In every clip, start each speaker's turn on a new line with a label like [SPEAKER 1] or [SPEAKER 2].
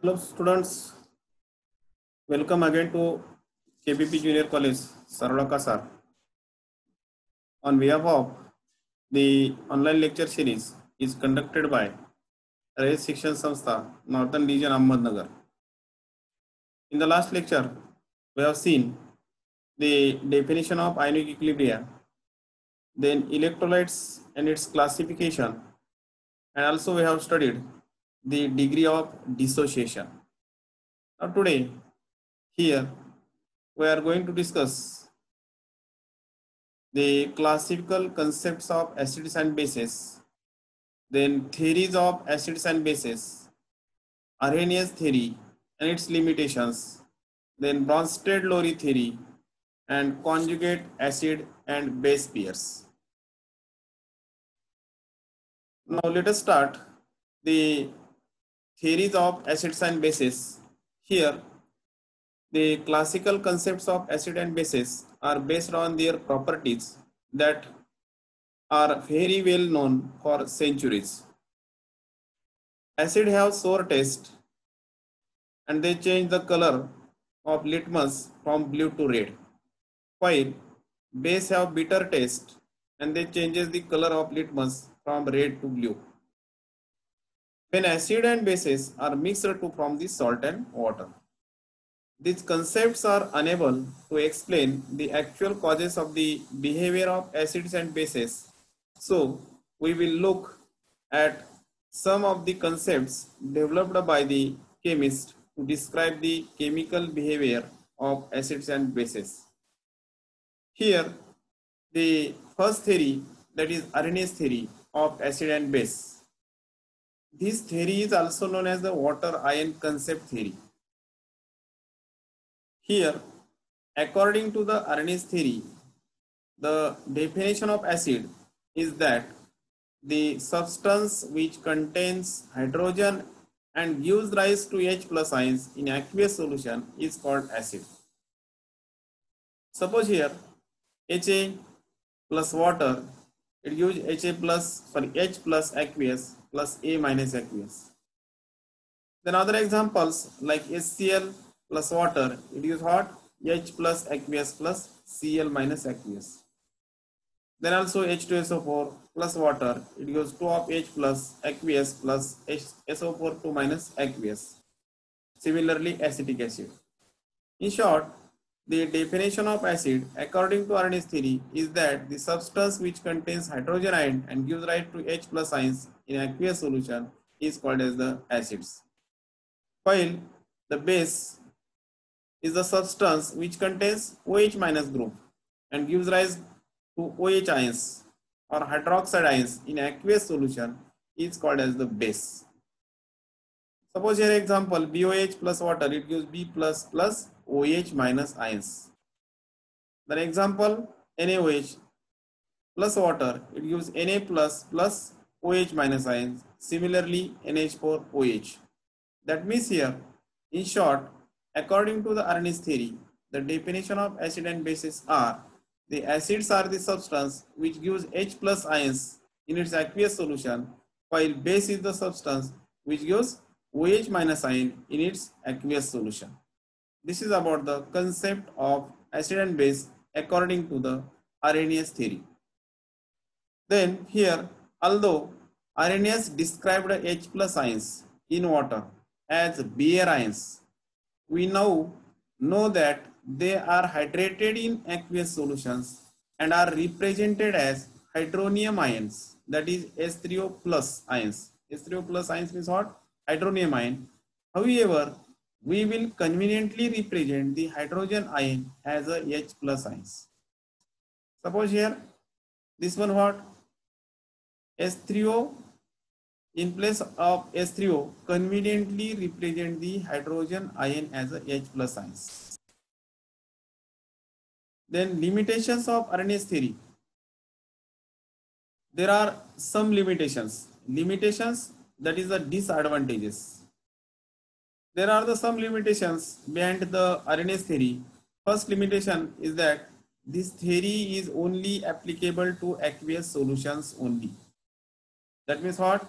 [SPEAKER 1] Hello students, welcome again to KBP Junior College, Sarola Kasar. On behalf of the online lecture series is conducted by Race Shikshan Samstha, Northern Region, Ahmednagar. In the last lecture, we have seen the definition of ionic equilibria, then electrolytes and its classification, and also we have studied the degree of dissociation. Now today, here, we are going to discuss the classical concepts of acids and bases, then theories of acids and bases, Arrhenius theory and its limitations, then Bronsted-Lowry theory, and conjugate acid and base pairs. Now let us start the theories of acids and bases. Here, the classical concepts of acid and bases are based on their properties that are very well known for centuries. Acid have sour taste and they change the color of litmus from blue to red, while base have bitter taste and they changes the color of litmus from red to blue. When acid and bases are mixed to form the salt and water. These concepts are unable to explain the actual causes of the behavior of acids and bases. So, we will look at some of the concepts developed by the chemists to describe the chemical behavior of acids and bases. Here, the first theory, that is Arrhenius theory of acid and base. This theory is also known as the water ion concept theory. Here, according to the Arrhenius theory, the definition of acid is that the substance which contains hydrogen and gives rise to H plus ions in aqueous solution is called acid. Suppose here Ha plus water, it gives H plus aqueous plus A minus aqueous. Then other examples like HCl plus water, it gives what? H plus aqueous plus Cl minus aqueous. Then also H2SO4 plus water, it gives 2 of H plus aqueous plus SO4 2 minus aqueous. Similarly, acetic acid. In short, the definition of acid according to Arrhenius theory is that the substance which contains hydrogen ion and gives rise to H plus ions in aqueous solution is called as the acids. While the base is the substance which contains OH minus group and gives rise to OH ions or hydroxide ions in aqueous solution is called as the base. Suppose here example BOH plus water, it gives B plus plus OH minus ions. Then example NaOH plus water, it gives Na plus plus OH minus ions. Similarly NH4OH. That means here, in short, according to the Arrhenius theory, the definition of acid and bases are the acids are the substance which gives H plus ions in its aqueous solution, while base is the substance which gives OH minus ion in its aqueous solution. This is about the concept of acid and base according to the Arrhenius theory. Then here, although Arrhenius described H plus ions in water as Beer ions, we now know that they are hydrated in aqueous solutions and are represented as hydronium ions, that is H3O plus ions. H3O plus ions means what? Hydronium ion. However, we will conveniently represent the hydrogen ion as a H plus ions. Suppose here, this one what? H3O in place of H3O conveniently represent the hydrogen ion as a H plus ions. Then limitations of Arrhenius theory. There are some limitations. Limitations, that is the disadvantages. There are some limitations behind the Arrhenius theory. First limitation is that this theory is only applicable to aqueous solutions only. That means what?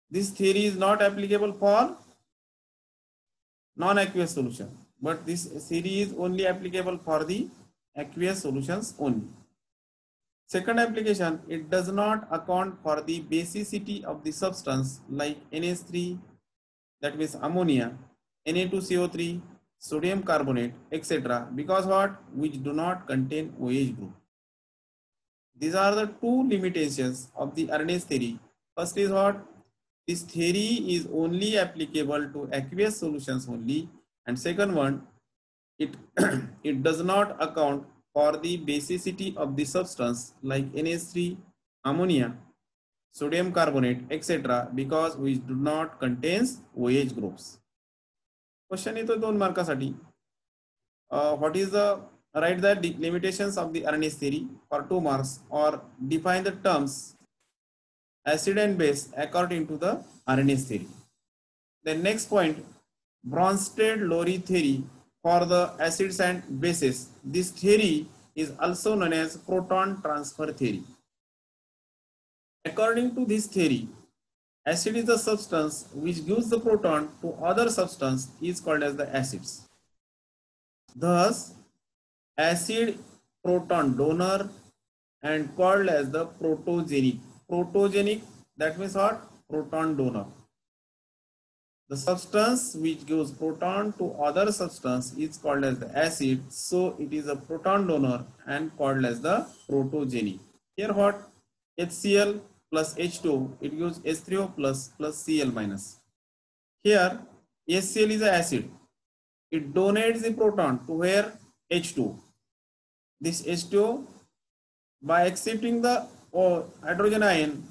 [SPEAKER 1] This theory is not applicable for non-aqueous solution, but this theory is only applicable for the aqueous solutions only. Second application, it does not account for the basicity of the substance like NH3, that means ammonia, Na2CO3, sodium carbonate, etc. because what? Which do not contain OH group. These are the two limitations of the Arrhenius theory. First is what? This theory is only applicable to aqueous solutions only. And second one, it, it does not account for the basicity of the substance like NH3, ammonia, sodium carbonate, etc. because which do not contains OH groups. Question येतो 2 मार्कासाठी. What is the write the limitations of the Arrhenius theory for 2 marks, or define the terms acid and base according to the Arrhenius theory. The next point, Bronsted-Lowry theory for the acids and bases. This theory is also known as proton transfer theory. According to this theory, acid is the substance which gives the proton to other substance is called as the acids. Thus, acid proton donor and called as the protogenic. Protogenic, that means what? Proton donor. The substance which gives proton to other substance is called as the acid, so it is a proton donor and called as the protogenic. Here what? HCl plus H2, it gives H3O plus Cl minus. Here HCl is an acid. It donates the proton to where? H2. This H2, by accepting the hydrogen ion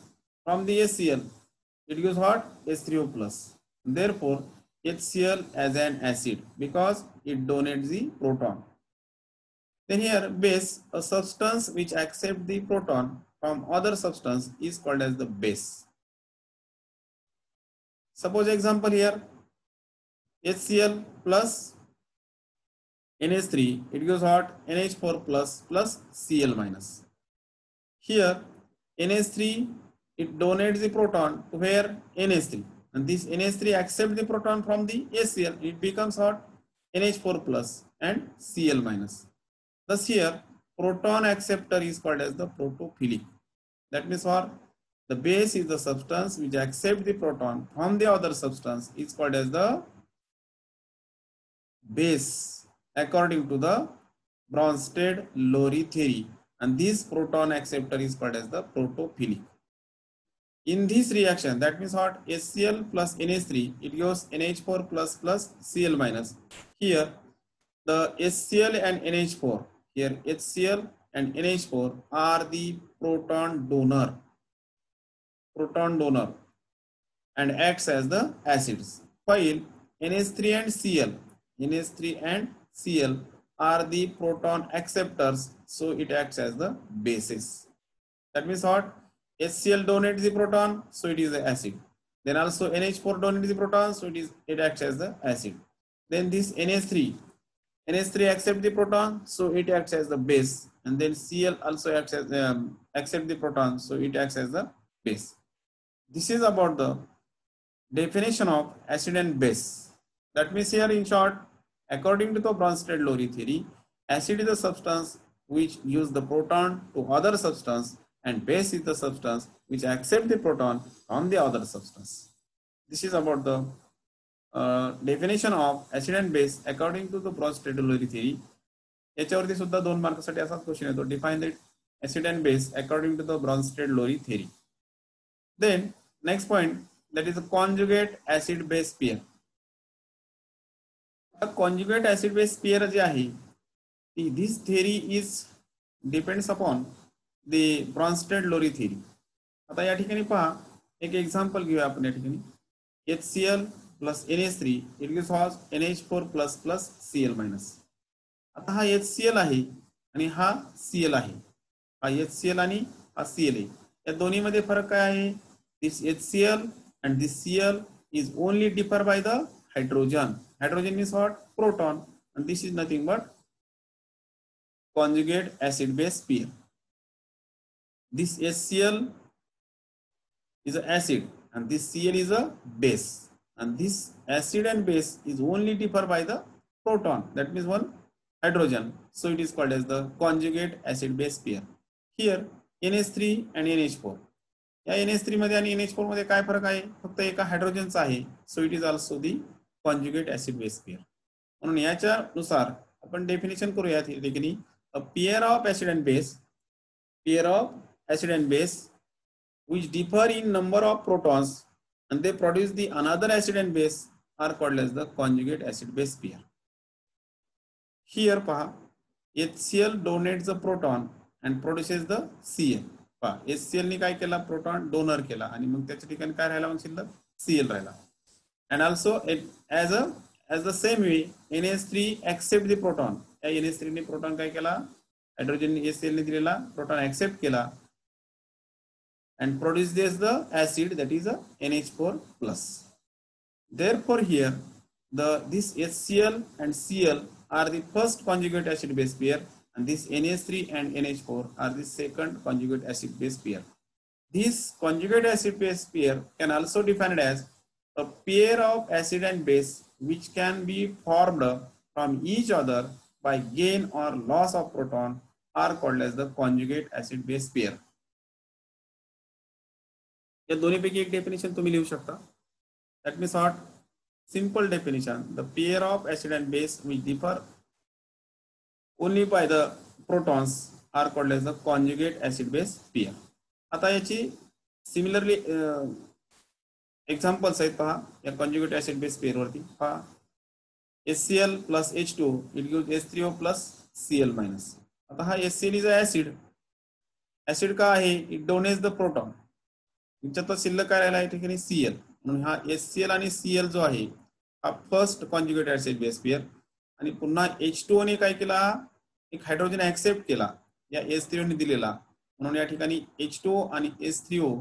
[SPEAKER 1] from the HCl, it gives what? H3O plus. Therefore, HCl as an acid because it donates the proton. Then here base, a substance which accepts the proton from other substance is called as the base. Suppose example here, HCl plus NH3, it gives what? NH4 plus Cl minus. Here NH3, it donates the proton to where? NH3. And this NH3 accepts the proton from the HCl. It becomes what? NH4 plus and Cl minus. Thus here proton acceptor is called as the protophilic. That means what? The base is the substance which accepts the proton from the other substance is called as the base according to the Bronsted-Lowry theory, and this proton acceptor is called as the protophilic. In this reaction, that means what? HCl plus NH3, it gives NH4 plus Cl minus. Here the HCl and NH4, here HCl and NH4 are the proton donor and acts as the acids, while NH3 and Cl are the proton acceptors, so it acts as the bases. That means what? HCl donates the proton, so it is the acid. Then also NH4 donates the proton, so it acts as the acid. Then this NH3 accepts the proton, so it acts as the base. And then Cl also acts as accept the proton, so it acts as the base. This is about the definition of acid and base. That means here in short, according to the Bronsted-Lowry theory, acid is a substance which gives the proton to other substance, and base is the substance which accepts the proton from the other substance. This is about the definition of acid and base according to the Bronsted-Lowry theory. याच्यावरती सुद्धा 2 मार्कासाठी असाच question येतो. Define the acid and base according to the Bronsted-Lowry theory. Then next point, that is a conjugate acid base pair. A conjugate acid base pair जे आहे, this theory is depends upon the Bronsted-Lowry theory. आता या ठिकाणी पहा, एक example घेऊया आपण या ठिकाणी. HCl plus NH3, it gives NH4 plus Cl minus. आता हा HCl आहे आणि हा Cl आहे. हा HCl आणि हा Cl आहे. या दोन्ही मध्ये फरक काय आहे? This HCl and this Cl is only differ by the hydrogen. Hydrogen means what? Proton, and this is nothing but conjugate acid base pair. This HCl is an acid and this Cl is a base, and this acid and base is only differ by the proton, that means one hydrogen, so it is called as the conjugate acid base pair. Here NH3 and NH4, या NH3 मध्ये आणि NH4 मध्ये काय फरक आहे, फक्त एका हायड्रोजनचा आहे, so it is also the conjugate acid base pair. म्हणून याच्यानुसार आपण डेफिनेशन करूया ठिकाणी a pair of acid and base which differ in number of protons and they produce the another acid and base are called as the conjugate acid base pair. Here पहा HCl donates the proton and produces the Cl. पहा HCl ने काय केला, proton donor केला आणि मग त्याच्या ठिकाणी काय राहिला, मग शिल्लक Cl राहिला. And also as the same way NH3 accept the proton. या NH3 ने प्रोटॉन काय केला, हायड्रोजन HCl ने दिलेला प्रोटॉन एक्सेप्ट केला and produces the acid, that is a NH4 plus. Therefore here this HCl and Cl are the first conjugate acid base pair and this NH3 and NH4 are the second conjugate acid base pair. This conjugate acid base pair can also defined as a pair of acid and base which can be formed from each other by gain or loss of proton are called as the conjugate acid base pair. या दोन्हीपैकी एक definition तुम्ही लिहू शकता. That means what, simple definition, the pair of acid and base which differ only by the protons are called as the conjugate acid base pair. आता याची similarly examples आहेत पहा या कॉन्जुगेट ऍसिड बेस पेअर वरती. पहा HCl plus H2 it gives H3O plus Cl minus. आता हा HCl is a acid का आहे, इट डोनेट्स द प्रोटॉन. याच्यात शिल्लक काय राहिला या ठिकाणी Cl, म्हणून हा HCl आणि Cl जो आहे हा first conjugate acid base pair. आणि पुन्हा H2O ने काय केला, एक हायड्रोजन ऍक्सेप्ट केला या H3O ने दिलेला, म्हणून या ठिकाणी H2O आणि H3O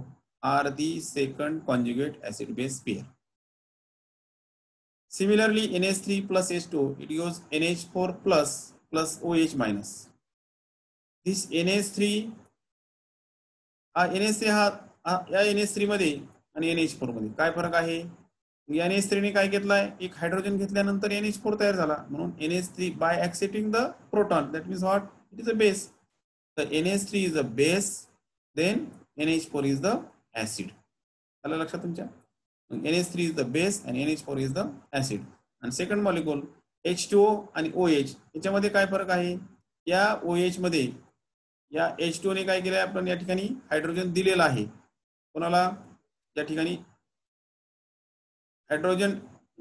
[SPEAKER 1] are the second conjugate acid base pair. Similarly NH3 plus H2 it gives NH4 plus OH minus. This NH3 NH3 या NH3 मध्ये आणि NH4 मध्ये काय फरक आहे, NH3 ने काय घेतलाय, एक हायड्रोजन घेतल्यानंतर NH4 तयार झाला, म्हणून NH3 by accepting the proton, that means what, it is a base. The NH3 is a base, then NH4 is the acid. आलं लक्षात तुमच्या, NH3 is the base and NH4 is the acid. and second molecule H2O आणि OH याच्यामध्ये काय फरक आहे, या OH मध्ये या H2O ने काय केलंय, आपण या ठिकाणी हायड्रोजन दिलेला आहे कोणाला, या ठिकाणी हायड्रोजन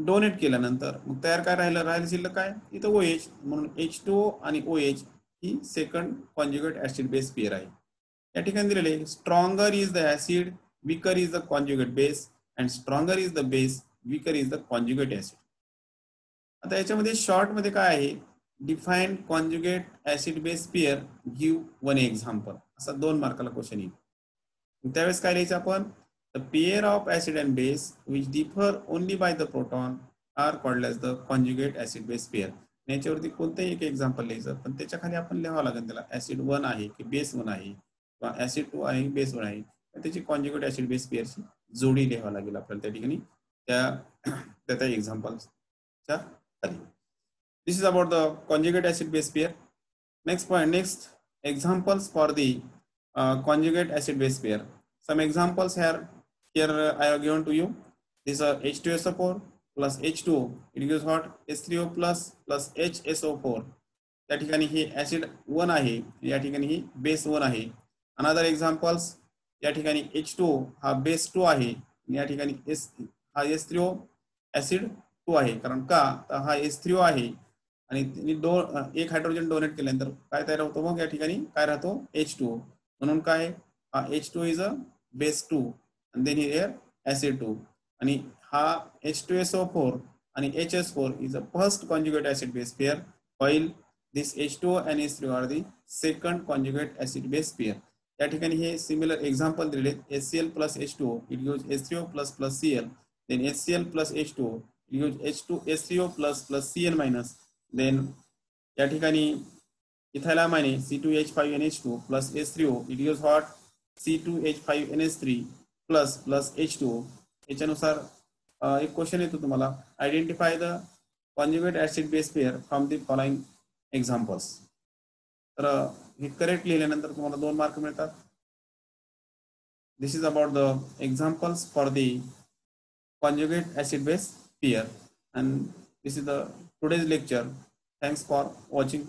[SPEAKER 1] डोनेट केल्यानंतर मग तयार काय राहिलं शिल्लक काय, इथं OH, म्हणून H2O आणि OH ही second conjugate acid base pair आहे. या ठिकाणी दिलेले stronger is the acid, weaker is the conjugate base and stronger is the base, weaker is the conjugate acid. आता याच्यामध्ये शॉर्ट मध्ये काय आहे, defined conjugate acid base pair, give one example, असा 2 मार्काला क्वेश्चन येईल. त्यावेळेस काय लिहायचं आपण, the pair of acid and base which differ only by the proton are called as the conjugate acid base pair. याच्यावरती कोणतंही एक एक्झाम्पल लिहायचं, पण त्याच्या खाली आपण लिहावं लागेल त्याला ऍसिड 1 आहे की बेस 1 आहे किंवा ऍसिड 2 आहे बेस 1 आहे, त्याची कॉन्जुगेट ऍसिड बेस पेअरची जोडी लिहावं लागेल आपल्याला त्या ठिकाणी त्या एक्झाम्पल्सच्या खाली. This is about the conjugate acid base pair. Next point, next examples for the conjugate acid base pair. Some examples here I have given to you. This is H2SO4 plus H2O, it gives what, H3O plus HSO4. या ठिकाणी ही acid 1 आहे, या ठिकाणी ही base 1 आहे. Another examples, या ठिकाणी H2O हा base 2 आहे, या ठिकाणी हा H3O ऍसिड 2 आहे. कारण का, तर हा H3O आहे आणि एक हायड्रोजन डोनेट केल्यानंतर काय तयार होतो, मग या ठिकाणी काय राहतो, H2O. म्हणून काय, हा H2 is a base 2 and then here acid 2, आणि हा H2SO4 आणि HS4 is a first conjugate acid base pair, while this H2O and H3O are the second conjugate acid base pair. या ठिकाणी हे सिमिलर एक्झाम्पल दिलेले, HCl plus H2O it gives H3O plus Cl, then HCl plus H2O it gives H3O plus Cl minus, then या ठिकाणी इथाइलामाइन C2H5NH2 plus H3O it gives what, C2H5NH3 plus H2O. याच्यानुसार एक question येतो तुम्हाला, identify the conjugate acid base pair from the following examples. तर हे correct लिहिल्यानंतर तुम्हाला 2 mark मिळतात. This is about the examples for the conjugate acid base pair, and this is the today's lecture. Thanks for watching.